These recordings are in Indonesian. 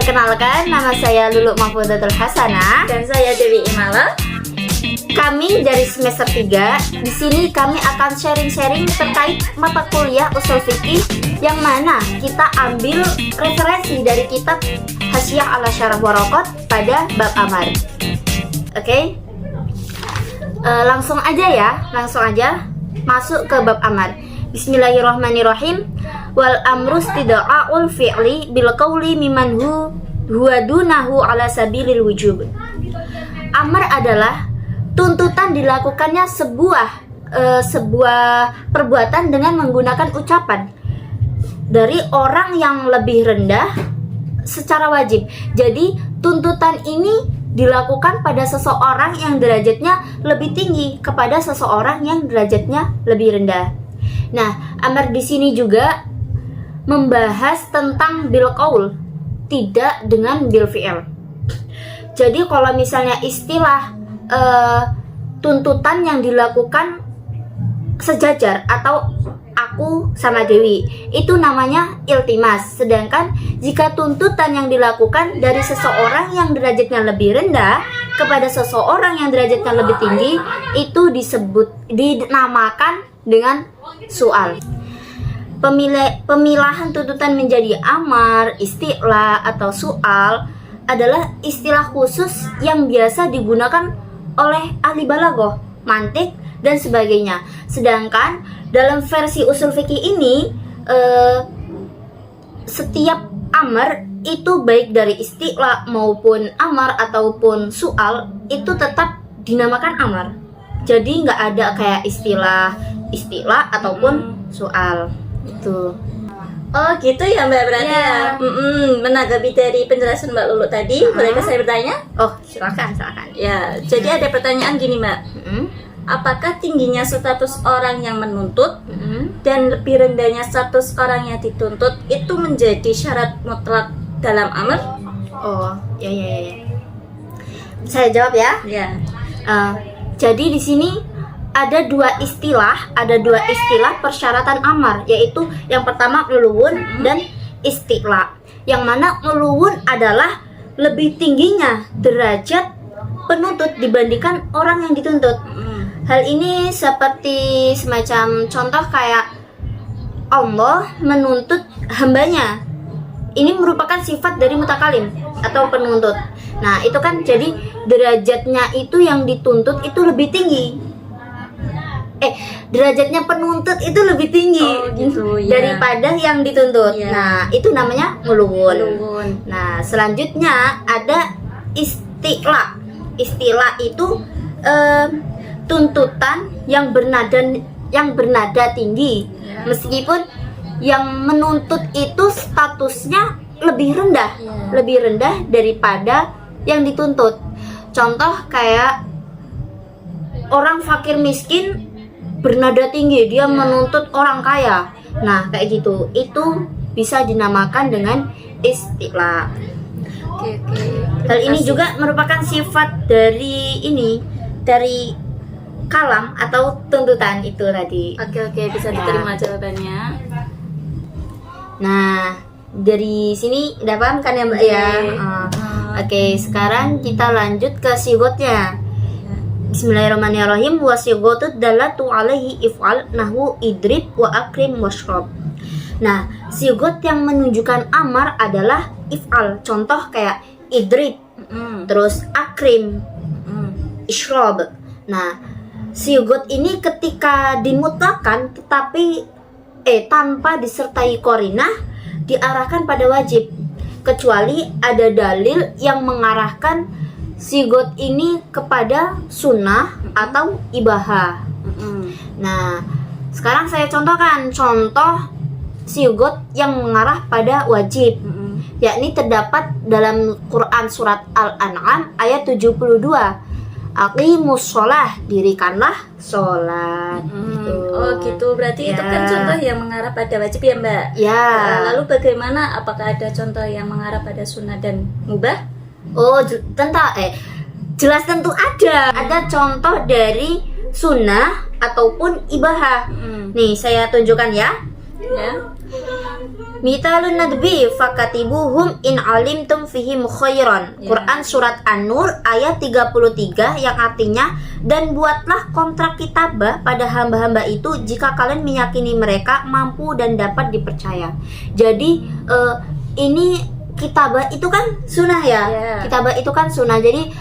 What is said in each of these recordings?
Perkenalkan, nama saya Lulu Mahfudatul Hasanah Dan saya Dewi Imala. Kami dari semester 3. Di sini kami akan sharing-sharing terkait mata kuliah usul fikih yang mana kita ambil referensi dari kitab Hasyiah ala Syarah Waraqat pada bab amar. Oke? Langsung aja masuk ke bab amar. Bismillahirrahmanirrahim. Wal amru istida'ul fi'li bil qawli mimman huwa dunahu ala sabilil wujub. Amar adalah tuntutan dilakukannya sebuah perbuatan dengan menggunakan ucapan dari orang yang lebih rendah secara wajib. Jadi tuntutan ini dilakukan pada seseorang yang derajatnya lebih tinggi kepada seseorang yang derajatnya lebih rendah. Nah, amar di sini juga membahas tentang bil qaul, tidak dengan bil fi'il. Jadi kalau misalnya istilah tuntutan yang dilakukan sejajar atau aku sama Dewi, itu namanya iltimas. Sedangkan jika tuntutan yang dilakukan dari seseorang yang derajatnya lebih rendah kepada seseorang yang derajatnya lebih tinggi, itu dinamakan dengan soal. Pemilahan tuntutan menjadi amar, istilah, atau soal adalah istilah khusus yang biasa digunakan oleh ahli balaghah, mantik, dan sebagainya. Sedangkan dalam versi usul fikih ini, setiap amar itu baik dari istilah maupun amar ataupun soal itu tetap dinamakan amar. Jadi nggak ada kayak istilah ataupun soal itu. Oh gitu ya Mbak, berarti ya. Menanggapi dari penjelasan Mbak Lulu tadi, bolehkah saya bertanya? Oh silakan. Ya, jadi ada pertanyaan gini Mbak. Apakah tingginya status orang yang menuntut dan lebih rendahnya status orang yang dituntut itu menjadi syarat mutlak dalam amar? Oh ya. Saya jawab ya. Ya. Jadi di sini ada dua istilah persyaratan amar, yaitu yang pertama uluwun dan istilah. Yang mana uluwun adalah lebih tingginya derajat penuntut dibandingkan orang yang dituntut. Hal ini seperti semacam contoh kayak Allah menuntut hambanya. Ini merupakan sifat dari mutakalim atau penuntut. Nah itu kan jadi derajatnya itu yang dituntut itu lebih tinggi. Derajatnya penuntut itu lebih tinggi daripada yang dituntut. Nah itu namanya uluwun. Nah selanjutnya ada istilah. Istilah itu tuntutan yang bernada tinggi, meskipun yang menuntut itu statusnya lebih rendah daripada yang dituntut. Contoh kayak orang fakir miskin bernada tinggi, dia menuntut orang kaya. Nah kayak gitu, itu bisa dinamakan dengan istilah. Oke. Hal ini juga merupakan sifat dari kalam atau tuntutan itu tadi. Oke, bisa diterima jawabannya. Nah, dari sini udah paham kan ya Mbak ya? Oke, sekarang kita lanjut ke sigotnya. Bismillahirrahmanirrahim. Wa sigotut dalatu alaihi if'al nahwu idrib wa akrim washrab. Nah, sigot yang menunjukkan amar adalah if'al. Contoh kayak idrib, terus akrim, ishrab. Nah, sigot ini ketika dimutlakan tetapi tanpa disertai qarinah diarahkan pada wajib, kecuali ada dalil yang mengarahkan sigot ini kepada sunnah atau ibahah. Nah, sekarang saya contohkan contoh sigot yang mengarah pada wajib, yakni terdapat dalam Quran surat Al-An'am ayat 72. Aqimus sholah, dirikanlah sholat. Oh gitu, berarti itu kan contoh yang mengarah pada wajib ya Mbak? Ya. Lalu bagaimana, apakah ada contoh yang mengarah pada sunnah dan mubah? Oh jelas tentu ada. Ada contoh dari sunnah ataupun ibahah. Nih saya tunjukkan ya. Mithalun nadbi fakatibuhum in alimtum fihim khairan. Quran surat An-Nur ayat 33 yang artinya, dan buatlah kontrak kitabah pada hamba-hamba itu jika kalian meyakini mereka mampu dan dapat dipercaya. Jadi ini kitabah itu kan sunnah ya. Kitabah itu kan sunnah. Jadi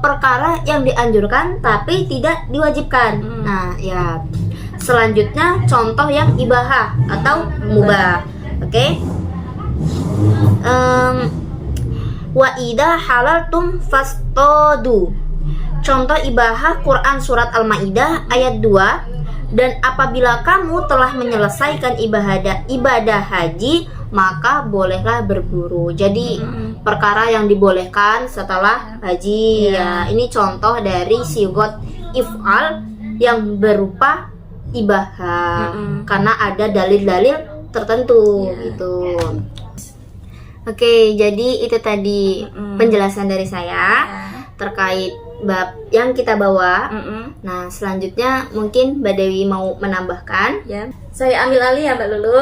perkara yang dianjurkan tapi tidak diwajibkan. Nah, ya. Selanjutnya contoh yang ibahah atau mubah. Oke. Wa idza halaltum fastadu. Contoh ibahah Quran surat Al-Maidah ayat 2, dan apabila kamu telah menyelesaikan ibadah haji, maka bolehlah berburu. Jadi perkara yang dibolehkan setelah haji. Ya, ini contoh dari sigot if'al yang berupa ibahah karena ada dalil-dalil tertentu gitu. Oke, jadi itu tadi penjelasan dari saya terkait bab yang kita bawa. Nah, selanjutnya mungkin Mbak Dewi mau menambahkan. Ya, saya ambil alih ya Mbak Lulu.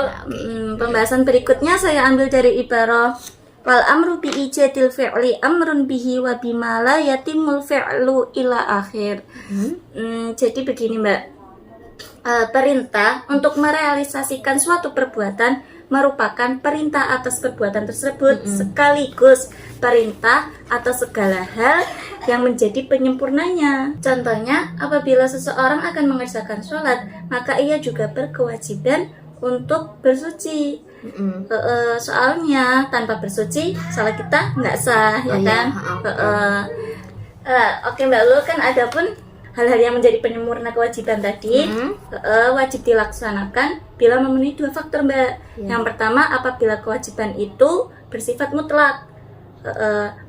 Pembahasan berikutnya saya ambil dari ibarah wal amru bi ijatil fi'li amrun bihi wa bima la yatimul fi'lu ila akhir. Jadi begini Mbak, perintah untuk merealisasikan suatu perbuatan merupakan perintah atas perbuatan tersebut sekaligus perintah atas segala hal yang menjadi penyempurnanya. Contohnya, apabila seseorang akan mengerjakan sholat, maka ia juga berkewajiban untuk bersuci. Soalnya tanpa bersuci salat kita nggak sah, ya kan? Oke Mbak Lu, kan ada pun hal-hal yang menjadi penyempurna kewajiban tadi wajib dilaksanakan bila memenuhi dua faktor Mbak. Yang pertama, apabila kewajiban itu bersifat mutlak,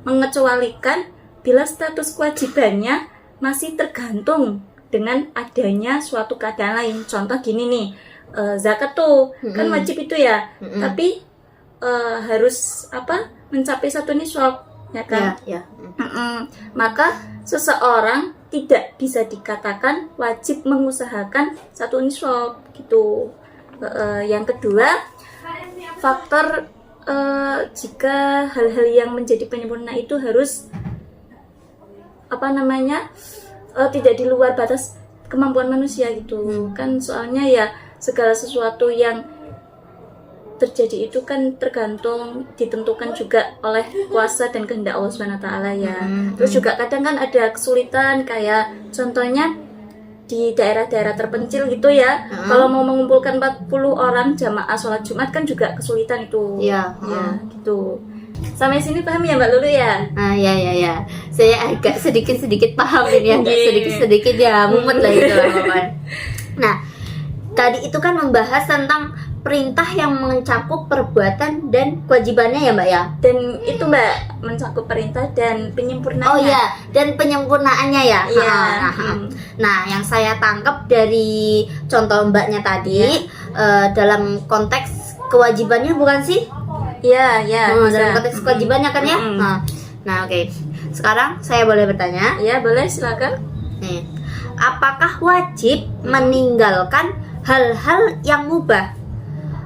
mengecualikan bila status kewajibannya masih tergantung dengan adanya suatu keadaan lain. Contoh gini nih, zakat tuh kan wajib itu ya, tapi harus mencapai satu nisab, ya kan? Maka seseorang tidak bisa dikatakan wajib mengusahakan satu nisab gitu. Yang kedua, faktor jika hal-hal yang menjadi penyempurna itu harus tidak di luar batas kemampuan manusia gitu. Kan soalnya ya segala sesuatu yang terjadi itu kan tergantung, ditentukan juga oleh kuasa dan kehendak Allah SWT ya. Terus juga kadang kan ada kesulitan, kayak contohnya di daerah-daerah terpencil gitu ya. Kalau mau mengumpulkan 40 orang jamaah sholat Jumat kan juga kesulitan itu. Ya gitu. Sampai sini paham ya Mbak Lulu ya? Ya. Saya agak sedikit paham ini, agak sedikit ya, mumet lah itu lah. Nah, tadi itu kan membahas tentang perintah yang mencakup perbuatan dan kewajibannya ya Mbak ya? Dan itu Mbak mencakup perintah dan penyempurnaannya. Oh iya, dan penyempurnaannya ya? Iya. Nah, yang saya tangkap dari contoh Mbaknya tadi, dalam konteks kewajibannya bukan sih? Iya. Dalam konteks kewajibannya kan ya? Nah, oke. Sekarang saya boleh bertanya? Iya, boleh, silakan. Nih, apakah wajib meninggalkan hal-hal yang mubah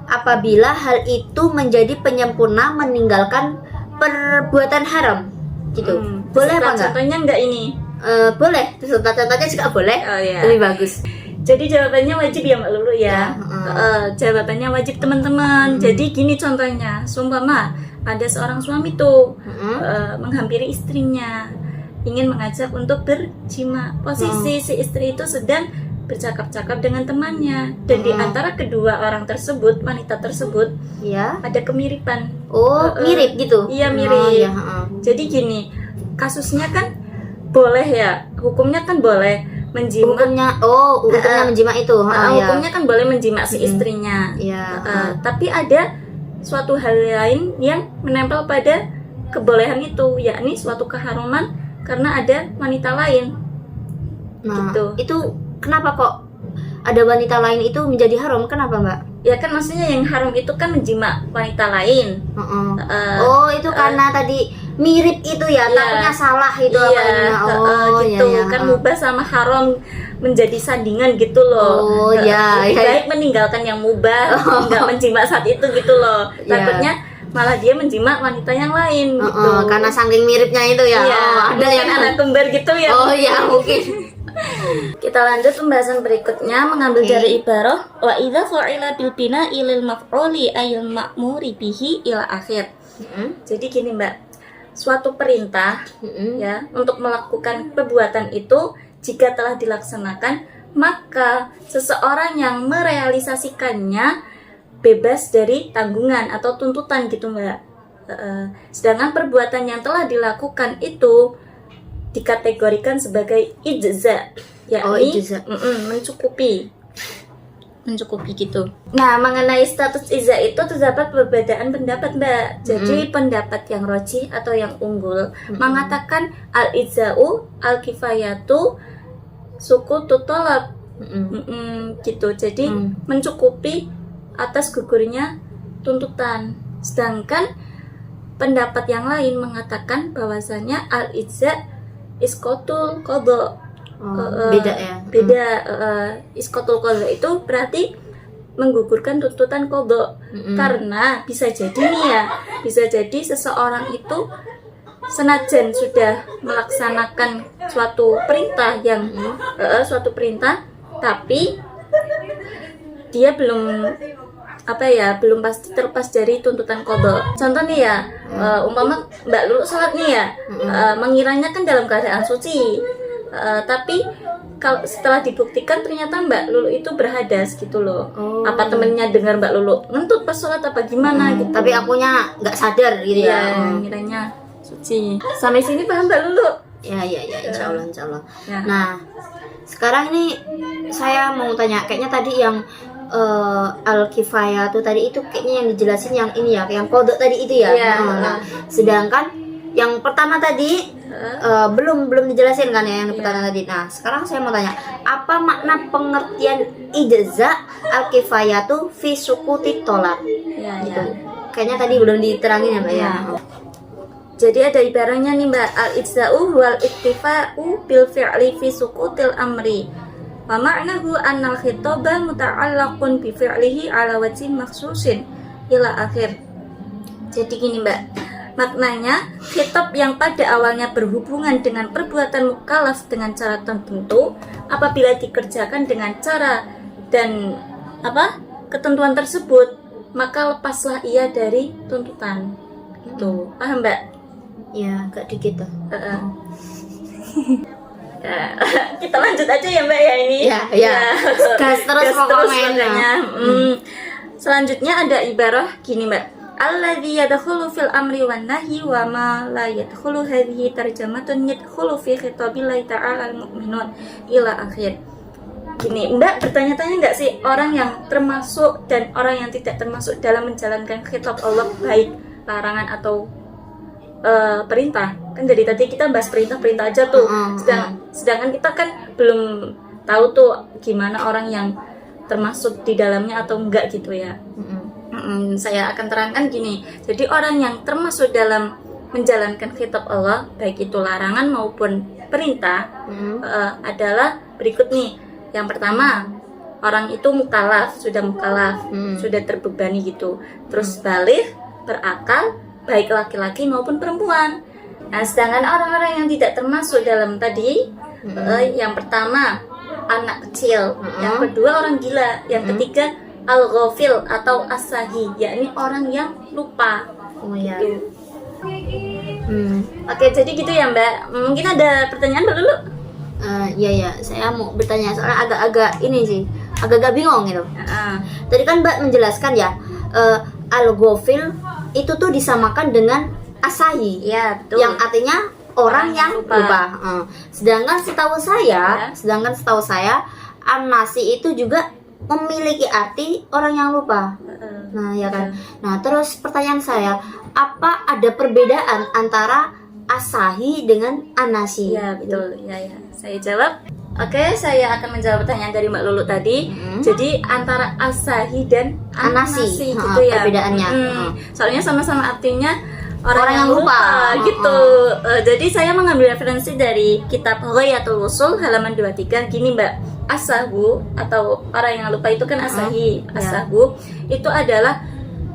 apabila hal itu menjadi penyempurna meninggalkan perbuatan haram gitu? Boleh apa enggak? Contohnya enggak ini? Boleh, contohnya juga boleh. Lebih bagus. Jadi jawabannya wajib ya Mbak Lulu ya. Jawabannya wajib teman-teman. Jadi gini contohnya, seumpama ada seorang suami tuh menghampiri istrinya, ingin mengajak untuk berjima. Posisi si istri itu sedang bercakap-cakap dengan temannya, dan di antara kedua orang tersebut, wanita tersebut, ada kemiripan. Mirip gitu? Iya, mirip. Jadi gini, kasusnya kan boleh ya, hukumnya kan boleh menjima. Hukumnya menjima itu. Hukumnya kan boleh menjima si istrinya. Tapi ada suatu hal lain yang menempel pada kebolehan itu, yakni suatu keharuman karena ada wanita lain. Nah, itu kenapa kok ada wanita lain itu menjadi haram? Kenapa Mbak? Ya kan maksudnya yang haram itu kan menjima wanita lain. Oh itu karena tadi mirip itu ya, takutnya salah itu apa ini? Gitu kan mubah sama haram menjadi sandingan gitu loh. Lebih baik meninggalkan yang mubah, nggak menjima saat itu gitu loh. Takutnya malah dia menjima wanita yang lain gitu. Karena saking miripnya itu ya. Ada yang anak kembar gitu ya. Oh iya mungkin. Kita lanjut pembahasan berikutnya mengambil dari ibarah wa idza fa'ila bil bina ilal maf'uli ayil ma'muri bihi ila akhir. Jadi gini Mbak, suatu perintah ya untuk melakukan perbuatan itu jika telah dilaksanakan maka seseorang yang merealisasikannya bebas dari tanggungan atau tuntutan gitu Mbak. Sedangkan perbuatan yang telah dilakukan itu dikategorikan sebagai ijza, yakni mencukupi gitu. Nah, mengenai status ijza itu terdapat perbedaan pendapat Mbak. Jadi pendapat yang rajih atau yang unggul mengatakan al-ijza'u al-kifayatu sukutu tolab gitu. Jadi mencukupi atas gugurnya tuntutan. Sedangkan pendapat yang lain mengatakan bahwasanya al-ijza' iskotul qadha. Beda ya. Iskotul qadha itu berarti menggugurkan tuntutan qadha. Karena bisa jadi nih ya, bisa jadi seseorang itu senajan sudah melaksanakan suatu perintah yang tapi dia belum belum pasti terlepas dari tuntutan qadha. Contoh nih ya, umpama Mbak Lulu sholat nih ya, mengiranya kan dalam keadaan suci, tapi kalau setelah dibuktikan ternyata Mbak Lulu itu berhadas gitu loh. Apa temennya dengar Mbak Lulu ngentut pas sholat apa gimana gitu. Tapi akunya nggak sadar gitu ya. Ngiranya suci. Sampai sini paham Mbak Lulu? Ya, insya Allah. Ya. Nah, sekarang ini saya mau tanya, kayaknya tadi yang al-kifayah tuh tadi itu kayaknya yang dijelasin yang ini ya, yang kodok tadi itu ya. Nah, sedangkan yang pertama tadi belum dijelasin kan ya yang pertama tadi. Nah, sekarang saya mau tanya, apa makna pengertian ijza al-kifayah tuh fi sukuti tolak? Gitu. Kayaknya tadi belum diterangin ya Mbak ya. Jadi ada ibaratnya nih Mbak, al-ijza'u wal iktifa'u bil fi'li fi sukutil amri. Wa ma'nahu annal khitaba muta'allaqun bi fi'lihi ala wajhin makhsusin ila akhir. Jadi gini Mbak, maknanya khitab yang pada awalnya berhubungan dengan perbuatan mukallaf dengan cara tertentu apabila dikerjakan dengan cara dan ketentuan tersebut maka lepaslah ia dari tuntutan. Gitu. Paham Mbak? Ya, agak dikit tuh. Kita lanjut aja ya Mbak ya ini. Gas terus pokoknya. Selanjutnya ada ibarah gini Mbak. Alladzi yadkhulu fil amri wan nahyi wa ma la yadkhulu hadhihi tarjamatun yadkhulu fi khitabillahi ta'ala al-mu'minun ila akhir. Gini, Mbak bertanya-tanya nggak sih orang yang termasuk dan orang yang tidak termasuk dalam menjalankan khitab Allah, baik larangan atau perintah? Kan dari tadi kita bahas perintah aja tuh. Sedangkan kita kan belum tahu tuh gimana orang yang termasuk di dalamnya atau enggak gitu ya. Saya akan terangkan gini. Jadi orang yang termasuk dalam menjalankan khitab Allah, baik itu larangan maupun perintah, adalah berikut nih. Yang pertama, orang itu mukallaf, sudah terbebani gitu. Terus baligh, berakal, baik laki-laki maupun perempuan. Nah, sedangkan orang-orang yang tidak termasuk dalam tadi, yang pertama anak kecil, yang kedua orang gila, yang ketiga al-ghafil atau as-sahi, yakni orang yang lupa. Gitu. Oke, jadi gitu ya Mbak. Mungkin ada pertanyaan dulu. Iya, saya mau bertanya soalnya agak-agak ini sih, agak-agak bingung gitu. Tadi kan Mbak menjelaskan ya, al-ghafil itu tuh disamakan dengan asahi, ya, betul. yang artinya orang yang lupa. Sedangkan setahu saya, an-nasi itu juga memiliki arti orang yang lupa. Nah, ya kan. Nah, terus pertanyaan saya, apa ada perbedaan antara asahi dengan an-nasi? Ya, betul. Ya. Saya jawab. Oke, saya akan menjawab pertanyaan dari Mbak Lulu tadi. Jadi antara asahi dan Anasi, gitu ya. perbedaannya. Soalnya sama-sama artinya Orang yang lupa. gitu. Jadi saya mengambil referensi dari kitab Ghayatul Wusul halaman 23. Gini Mbak, asahu atau orang yang lupa itu kan asahi. Asahu itu adalah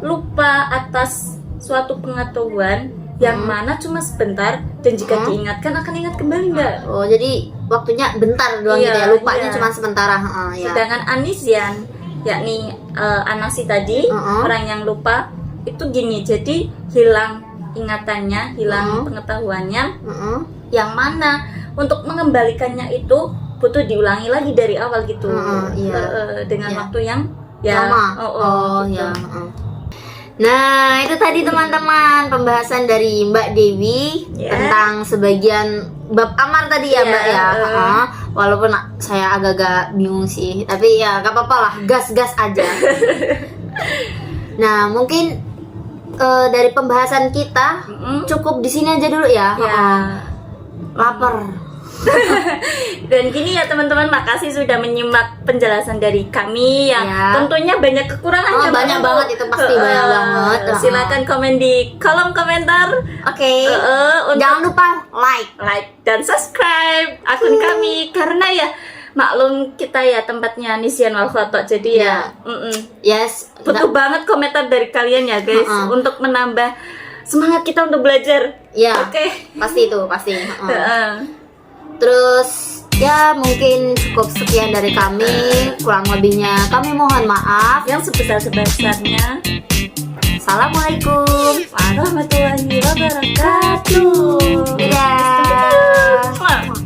lupa atas suatu pengetahuan yang mana cuma sebentar dan jika diingatkan akan ingat kembali Mbak. Oh, jadi waktunya bentar doang Iya, gitu ya. Lupanya iya. cuma sementara. Ya. Sedangkan anisian yakni anasi tadi orang yang lupa itu gini, jadi hilang ingatannya, hilang pengetahuannya, yang mana untuk mengembalikannya itu butuh diulangi lagi dari awal gitu. Dengan waktu yang lama. gitu. Ya. Nah, itu tadi teman-teman pembahasan dari Mbak Dewi tentang sebagian bab amar tadi ya Mbak ya. Walaupun saya agak-agak bingung sih, tapi ya gak apa-apa lah, gas-gas aja. Nah, mungkin dari pembahasan kita cukup di sini aja dulu ya. Lapar. Dan gini ya teman-teman, makasih sudah menyimak penjelasan dari kami yang tentunya banyak kekurangannya. Banyak banget itu pasti banyak banget. Silakan komen di kolom komentar. Oke. Jangan lupa like dan subscribe akun kami karena ya maklum kita ya tempatnya Nisyan wal Khoto, jadi yes, butuh banget komentar dari kalian ya guys untuk menambah semangat kita untuk belajar. Ya. Oke. Pasti itu pasti. Terus ya mungkin cukup sekian dari kami, kurang lebihnya kami mohon maaf. Yang sebesar-besarnya. Assalamualaikum warahmatullahi wabarakatuh. Dadah.